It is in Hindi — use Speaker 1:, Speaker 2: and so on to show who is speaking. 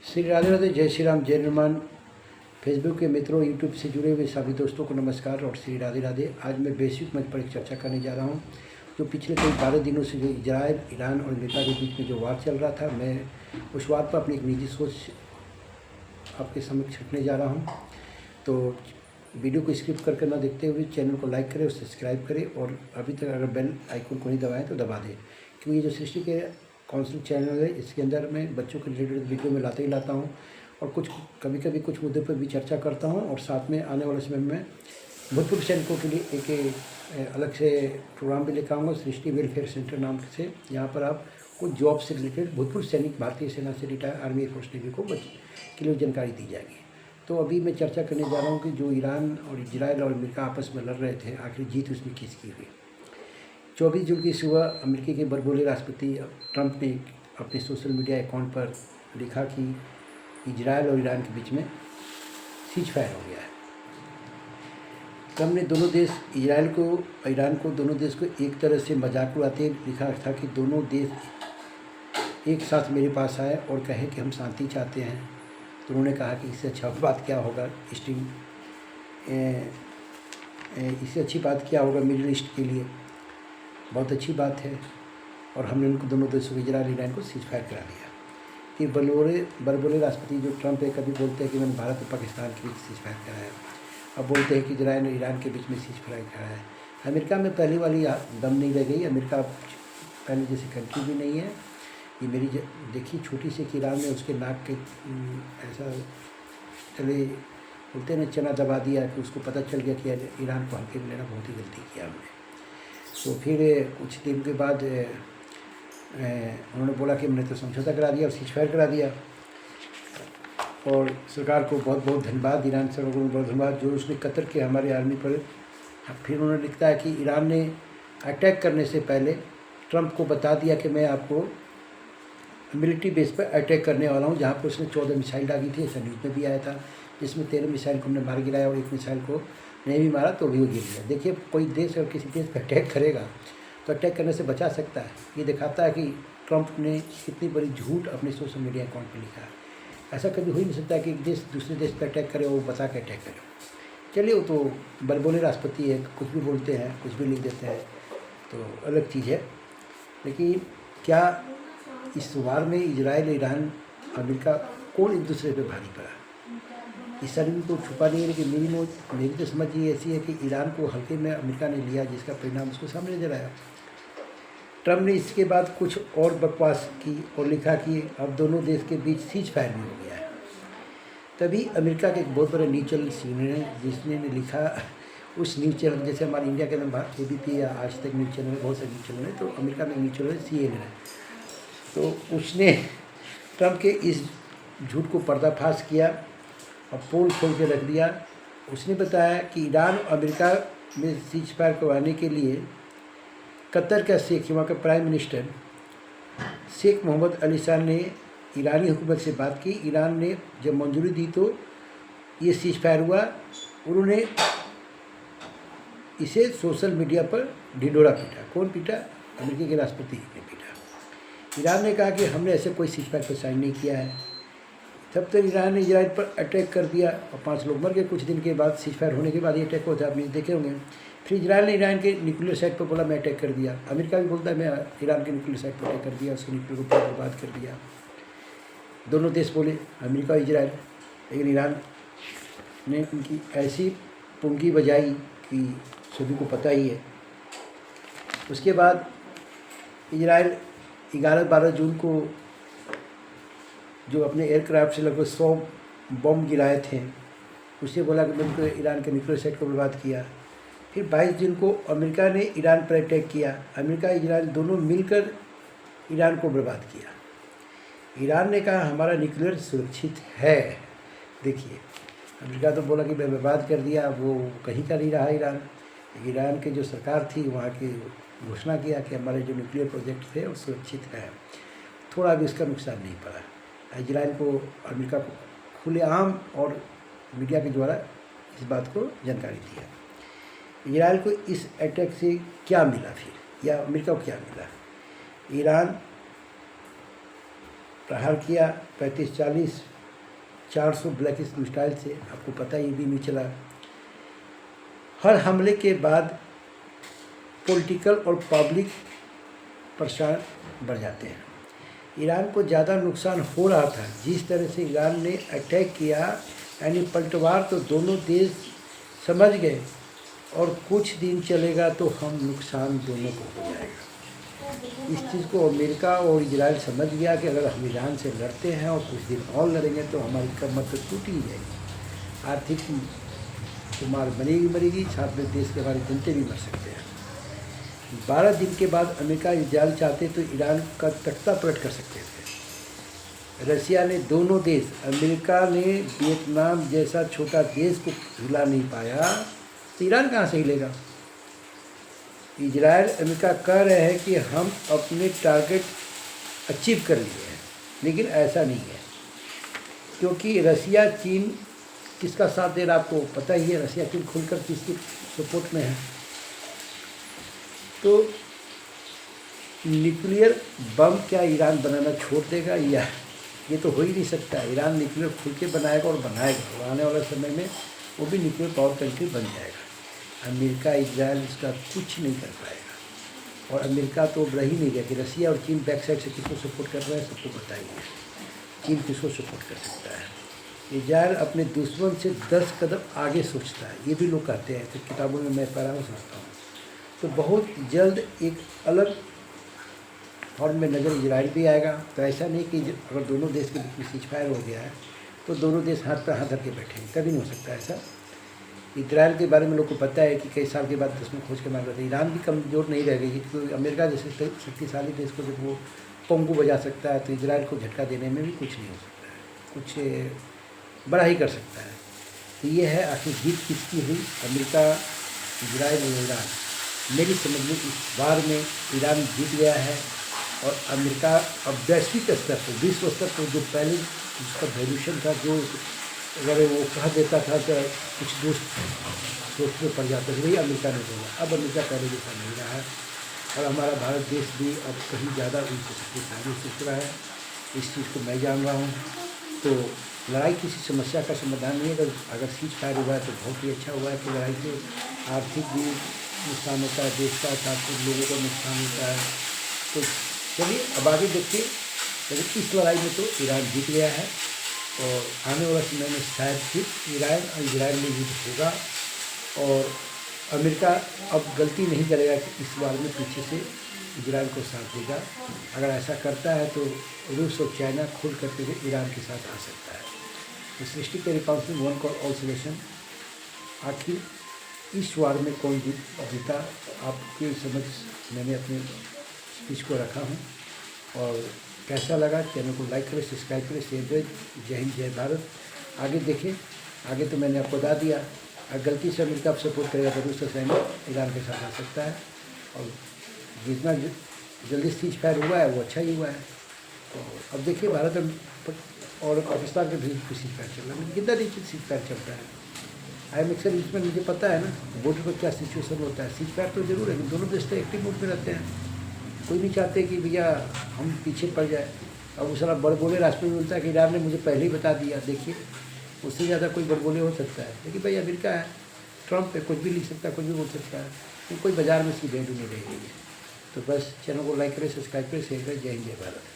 Speaker 1: श्री राधे राधे, जय श्री राम, जय हनुमान। फेसबुक के मित्रों, यूट्यूब से जुड़े हुए सभी दोस्तों को नमस्कार और श्री राधे राधे। आज मैं वैश्विक मंच पर एक चर्चा करने जा रहा हूँ जो पिछले कई 12 दिनों से जो इजराइल, ईरान और अमेरिका के बीच में जो वार चल रहा था, मैं उस वार पर अपनी एक निजी सोच आपके समक्ष रखने जा रहा हूँ। तो वीडियो को स्किप करके ना देखते हुए चैनल को लाइक करें और सब्सक्राइब करें, और अभी तक अगर बेल आइकन को नहीं दबाएं तो दबा दें, क्योंकि ये जो सृष्टि के काउंसलिंग चैनल है, इसके अंदर मैं बच्चों के रिलेटेड वीडियो में लाता ही लाता हूँ, और कभी कभी कुछ मुद्दों पर भी चर्चा करता हूँ। और साथ में आने वाले समय में भूतपूर्व सैनिकों के लिए एक अलग से प्रोग्राम भी लेकर आऊँगा, सृष्टि वेलफेयर सेंटर नाम से। यहाँ पर आप कुछ जॉब से रिलेटेड भूतपूर्व सैनिक, भारतीय सेना से रिटायर, आर्मी, एयरफोर्स, नेवी को के लिए जानकारी दी जाएगी। तो अभी मैं चर्चा करने जा रहा हूँ कि जो ईरान और इजराइल और अमेरिका आपस में लड़ रहे थे, आखिर जीत उसमें किसकी हुई। 24 जून की सुबह अमेरिकी के बड़बोले राष्ट्रपति ट्रंप ने अपने सोशल मीडिया अकाउंट पर लिखा कि इजराइल और ईरान के बीच में सीज फायर हो गया है। ट्रंप ने दोनों देश, इजराइल को और ईरान को, दोनों देश को एक तरह से मजाक उड़ाते लिखा था कि दोनों देश एक साथ मेरे पास आए और कहे कि हम शांति चाहते हैं। तो उन्होंने कहा कि इससे अच्छा बात क्या होगा इससे अच्छी बात क्या होगा मिडिल ईस्ट के लिए। बहुत अच्छी बात है। और हमने उनको दोनों देशों को, इजराइल ईरान को सीज फायर करा दिया। फिर बड़बोले राष्ट्रपति जो ट्रंप है, कभी बोलते हैं कि मैंने भारत और पाकिस्तान के बीच सीज फायर कराया, अब बोलते हैं कि इजराइल और ईरान के बीच में सीज फायर कराया। अमेरिका में पहली वाली दम नहीं रह गई। अमेरिका पहले जैसी कंट्री भी नहीं है। ये मेरी देखी छोटी सी ईरान में उसके नाक के ऐसा चले बोलते हैं ना, चना दबा दिया कि उसको पता चल गया कि ईरान को हल्के में लेना बहुत ही गलती किया हमने। तो फिर कुछ दिन के बाद उन्होंने बोला कि मैंने तो समझौता करा दिया और सीज फायर करा दिया। और सरकार को बहुत बहुत धन्यवाद, ईरान सरकार को बहुत धन्यवाद जो उसने कतर के हमारे आर्मी पर। फिर उन्होंने लिखता है कि ईरान ने अटैक करने से पहले ट्रंप को बता दिया कि मैं आपको मिलिट्री बेस पर अटैक करने वाला हूँ, जहाँ पर उसने 14 मिसाइल डाली थी। ऐसा न्यूज़ में भी आया था, जिसमें 13 मिसाइल को हमने मार गिराया और एक मिसाइल को नहीं भी मारा तो भी वो गिर गया। देखिए, कोई देश अगर किसी देश पर अटैक करेगा तो अटैक करने से बचा सकता है। ये दिखाता है कि ट्रंप ने कितनी बड़ी झूठ अपने सोशल मीडिया अकाउंट पर लिखा है। ऐसा कभी हो ही नहीं सकता कि एक देश दूसरे देश पर अटैक करे और वो बचा के अटैक करे। चलिए, वो तो बड़बोले राष्ट्रपति है, कुछ भी बोलते हैं, कुछ भी लिख देते हैं, तो अलग चीज़ है। लेकिन क्या इस वार में इजराइल, ईरान, अमेरिका कौन एक दूसरे पे भारी पड़ा? इस शर्म को छुपा नहीं है। लेकिन मेरी तो समझ ये ऐसी है कि ईरान को हल्के में अमेरिका ने लिया, जिसका परिणाम उसको सामने नजर आया। ट्रंप ने इसके बाद कुछ और बकवास की और लिखा कि अब दोनों देश के बीच सीज फायर भी हो गया है। तभी अमेरिका के एक बहुत बड़े न्यूज़ चैनल CNN, जिसने लिखा, उस न्यूज़ चैनल जैसे हमारे इंडिया के अंदर ABP या आज तक न्यूज़ चैनल है, बहुत सारे न्यूज़ चैनल है, तो अमेरिका में न्यूज़ चैनल CNN है। तो उसने ट्रंप के इस झूठ को पर्दाफाश किया और पोल खोल के रख दिया। उसने बताया कि ईरान और अमेरिका में सीज फायर करवाने के लिए कतर का शेख, वहाँ का प्राइम मिनिस्टर शेख मोहम्मद अली शाह ने ईरानी हुकूमत से बात की। ईरान ने जब मंजूरी दी तो ये सीज फायर हुआ। उन्होंने इसे सोशल मीडिया पर ढिंढोरा पीटा। कौन पीटा? अमेरिका के राष्ट्रपति ने पीटा। ईरान ने कहा कि हमने ऐसे कोई सीज फायर पर साइन नहीं किया है। तब तक ईरान ने इजराइल पर अटैक कर दिया और 5 लोग मर गए। कुछ दिन के बाद, सीज फायर होने के बाद ये अटैक होता है, आपने देखे होंगे। फिर इजराइल ने ईरान के न्यूक्लियर साइट पर बोला मैं अटैक कर दिया। अमेरिका भी बोलता है मैं ईरान के न्यूक्लियर साइट पर अटैक कर दिया, उसके न्यूक्लियर को बर्बाद कर दिया। दोनों देश बोले, अमेरिका और इजराइल। लेकिन ईरान ने उनकी ऐसी पुंगी बजाई कि सभी को पता ही है। उसके बाद इजराइल 11-12 जून को जो अपने एयरक्राफ्ट से लगभग 100 बम गिराए थे, उससे बोला कि मैंने ईरान के न्यूक्लियर साइट को बर्बाद किया। फिर 22 जून को अमेरिका ने ईरान पर अटैक किया। अमेरिका, इजराइल दोनों मिलकर ईरान को बर्बाद किया। ईरान ने कहा हमारा न्यूक्लियर सुरक्षित है। देखिए, अमेरिका तो बोला कि मैं बर्बाद कर दिया, वो कहीं का नहीं रहा ईरान। ईरान की जो सरकार थी वहाँ की घोषणा किया कि हमारे जो न्यूक्लियर प्रोजेक्ट थे वो सुरक्षित है, थोड़ा भी उसका नुकसान नहीं पड़ा। इजराइल को, अमेरिका को खुलेआम और मीडिया के द्वारा इस बात को जानकारी दिया। इजराइल को इस अटैक से क्या मिला फिर, या अमेरिका को क्या मिला? ईरान प्रहार किया, 35-40 400 बैलिस्टिक मिसाइल से, आपको पता ही भी नहीं चला। हर हमले के बाद पॉलिटिकल और पब्लिक परेशान बढ़ जाते हैं। ईरान को ज़्यादा नुकसान हो रहा था। जिस तरह से ईरान ने अटैक किया, यानी पलटवार, तो दोनों देश समझ गए और कुछ दिन चलेगा तो हम नुकसान दोनों को हो जाएगा। इस चीज़ को अमेरिका और इजराइल समझ गया कि अगर हम ईरान से लड़ते हैं और कुछ दिन और लड़ेंगे तो हमारी कमर तो टूट ही जाएगी, आर्थिक तो मार बनेगी मरेगी, साथ में देश के हमारे जनते भी मर सकते हैं। 12 दिन के बाद अमेरिका इजराइल चाहते तो ईरान का तख्ता पलट कर सकते थे। रसिया ने दोनों देश, अमेरिका ने वियतनाम जैसा छोटा देश को हिला नहीं पाया, तो ईरान कहाँ से हिलेगा। इजराइल अमेरिका कह रहे हैं कि हम अपने टारगेट अचीव कर लिए हैं, लेकिन ऐसा नहीं है, क्योंकि रसिया चीन किसका साथ दे रहा आपको पता ही है। रसिया चीन खुलकर किसकी सपोर्ट में है। तो न्यूक्लियर बम क्या ईरान बनाना छोड़ देगा, या ये तो हो ही नहीं सकता। ईरान न्यूक्लियर खुल के बनाएगा और बनाएगा, और आने वाले समय में वो भी न्यूक्लियर पावर कंट्री बन जाएगा। अमेरिका इजराइल इसका कुछ नहीं कर पाएगा। और अमेरिका तो रह ही नहीं गया कि रसिया और चीन बैक साइड से किसको सपोर्ट कर रहा है, सबको बताइए। चीन किसको सपोर्ट कर सकता है। इजराइल अपने दुश्मन से 10 कदम आगे सोचता है, ये भी लोग कहते हैं, तो किताबों में मैं पढ़ा हूँ, समझता हूँ। तो बहुत जल्द एक अलग फॉर्म में नज़र इजराइल भी आएगा। तो ऐसा नहीं कि अगर दोनों देश के बीच में सीज फायर हो गया है तो दोनों देश हाथ पर हाथ धर के बैठेंगे, कभी नहीं हो सकता ऐसा। इजराइल के बारे में लोग को पता है कि कई साल के बाद दुश्मन खोज के मार रहे थे। ईरान भी कमज़ोर नहीं रह गई, क्योंकि अमेरिका जैसे शक्तिशाली देश को जब वो पंगु बजा सकता है, तो इजराइल को झटका देने में भी कुछ नहीं हो सकता है, कुछ बड़ा ही कर सकता है। तो ये है आखिर जीत किसकी हुई, अमेरिका, इजराइल और ईरान। मेरी समझ में इस बार में ईरान जीत गया है, और अमेरिका अब वैश्विक स्तर पर, विश्व स्तर पर जो पहले उसका वैल्यूशन था, जो अगर वो कह देता था तो कुछ दोस्त सोच में पड़ जाता था, वही अमेरिका ने बोला। अब अमेरिका पहले जैसा नहीं रहा है, और हमारा भारत देश भी अब कहीं ज़्यादा उनसे शक्तिशाली सोच रहा है। इस चीज़ को मैं जान रहा हूँ। तो लड़ाई किसी समस्या का समाधान नहीं है। अगर सीज फायर हुआ है तो बहुत ही अच्छा हुआ है कि लड़ाई से आर्थिक भी नुकसान होता है, देश का साथ लोगों का नुकसान होता है। तो चलिए अब आगे देखिए। लेकिन इस लड़ाई में तो ईरान जीत गया है, और आने वाला समय में शायद फिर ईरान और इजराइल में युद्ध होगा, और अमेरिका अब गलती नहीं करेगा कि इस बार में पीछे से इजराइल को साथ देगा। अगर ऐसा करता है तो रूस और चाइना खुल करके भी ईरान के साथ आ सकता है। तो सृष्टि के council one call all solution, आखिर इस वार में कौन जीता, आपके समझ मैंने अपने स्पीच को रखा हूँ। और कैसा लगा, चैनल को लाइक करें, सब्सक्राइब करें, शेयर करें। जय हिंद, जय भारत। आगे देखें, आगे तो मैंने आपको बता दिया। अगर गलती से अमेरिका आप सपोर्ट करेगा तो रूस और चाइना ईरान के साथ आ सकता है, और जितना जल्दी सीज फायर हुआ है वो अच्छा ही हुआ है। तो अब देखिए भारत और पाकिस्तान के बीच सीज फायर चल रहा है, लेकिन कितना दिन सीज फायर चलता है। आई एम इसमें मुझे पता है ना बॉर्डर पर क्या सिचुएशन होता है। सीज फायर तो जरूर है, दोनों देश तो एक्टिव मोड में रहते हैं। कोई नहीं चाहते कि भैया हम पीछे पड़ जाए। अब उस बड़े बोले राष्ट्रपति बोलता है कि ईरान ने मुझे पहले ही बता दिया। देखिए उससे ज़्यादा कोई बड़बोले हो सकता है, लेकिन भाई अमेरिका है, ट्रंप पे कुछ भी लिख सकता है, कुछ भी बोल सकता है, तो कोई बाजार में इसकी वैल्यू नहीं रहेगी। तो बस चैनल को लाइक करें, सब्सक्राइब करें, शेयर करें। जय हिंद, जय भारत।